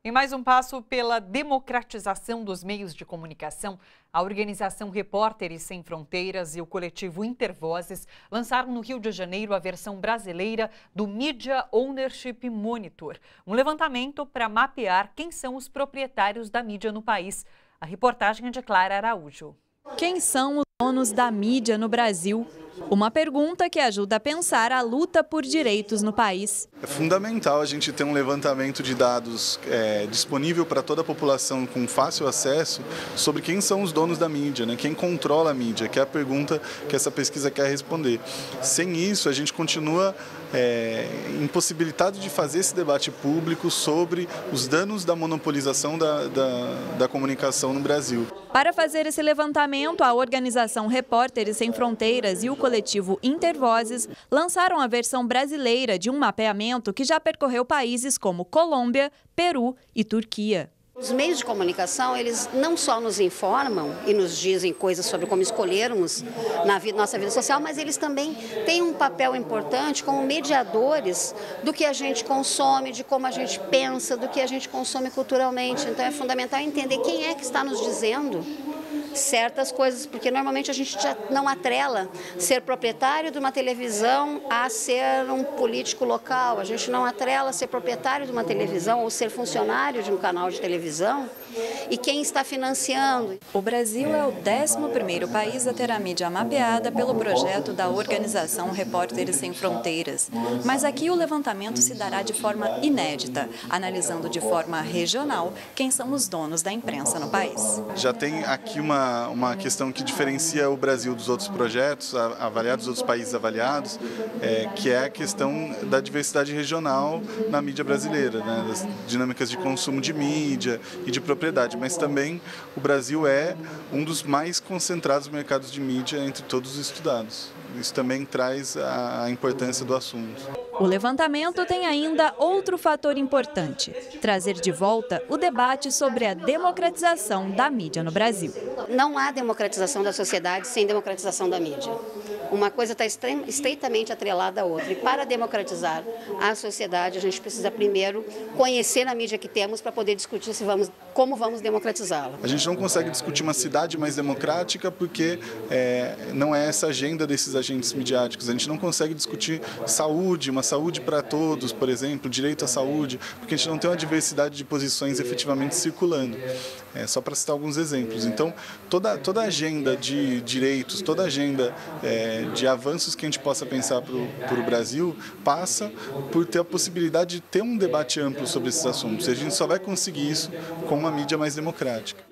Em mais um passo pela democratização dos meios de comunicação, a organização Repórteres Sem Fronteiras e o coletivo Intervozes lançaram no Rio de Janeiro a versão brasileira do Media Ownership Monitor, um levantamento para mapear quem são os proprietários da mídia no país. A reportagem é de Clara Araújo. Quem são os donos da mídia no Brasil? Uma pergunta que ajuda a pensar a luta por direitos no país. É fundamental a gente ter um levantamento de dados disponível para toda a população com fácil acesso sobre quem são os donos da mídia, né? Quem controla a mídia, que é a pergunta que essa pesquisa quer responder. Sem isso, a gente continua impossibilitado de fazer esse debate público sobre os danos da monopolização da comunicação no Brasil. Para fazer esse levantamento, a organização Repórteres Sem Fronteiras e o coletivo Intervozes lançaram a versão brasileira de um mapeamento que já percorreu países como Colômbia, Peru e Turquia. Os meios de comunicação, eles não só nos informam e nos dizem coisas sobre como escolhermos na nossa vida social, mas eles também têm um papel importante como mediadores do que a gente consome, de como a gente pensa, do que a gente consome culturalmente. Então é fundamental entender quem é que está nos dizendo certas coisas, porque normalmente a gente já não atrela ser proprietário de uma televisão a ser um político local, a gente não atrela ser proprietário de uma televisão ou ser funcionário de um canal de televisão e quem está financiando. O Brasil é o 11º país a ter a mídia mapeada pelo projeto da organização Repórteres Sem Fronteiras. Mas aqui o levantamento se dará de forma inédita, analisando de forma regional quem são os donos da imprensa no país. Já tem aqui uma questão que diferencia o Brasil dos outros projetos avaliados, dos outros países avaliados, que é a questão da diversidade regional na mídia brasileira, né? Das dinâmicas de consumo de mídia e de propriedade, mas também o Brasil é um dos mais concentrados mercados de mídia entre todos os estudados. Isso também traz a importância do assunto. O levantamento tem ainda outro fator importante: trazer de volta o debate sobre a democratização da mídia no Brasil. Não há democratização da sociedade sem democratização da mídia. Uma coisa está estreitamente atrelada à outra. E para democratizar a sociedade, a gente precisa primeiro conhecer a mídia que temos para poder discutir como vamos democratizá-la. A gente não consegue discutir uma cidade mais democrática porque não é essa agenda desses agentes midiáticos. A gente não consegue discutir saúde, uma saúde para todos, por exemplo, direito à saúde, porque a gente não tem uma diversidade de posições efetivamente circulando. Só para citar alguns exemplos. Então, toda a agenda de direitos, toda a agenda de avanços que a gente possa pensar para o Brasil passa por ter a possibilidade de ter um debate amplo sobre esses assuntos. E a gente só vai conseguir isso com uma mídia mais democrática.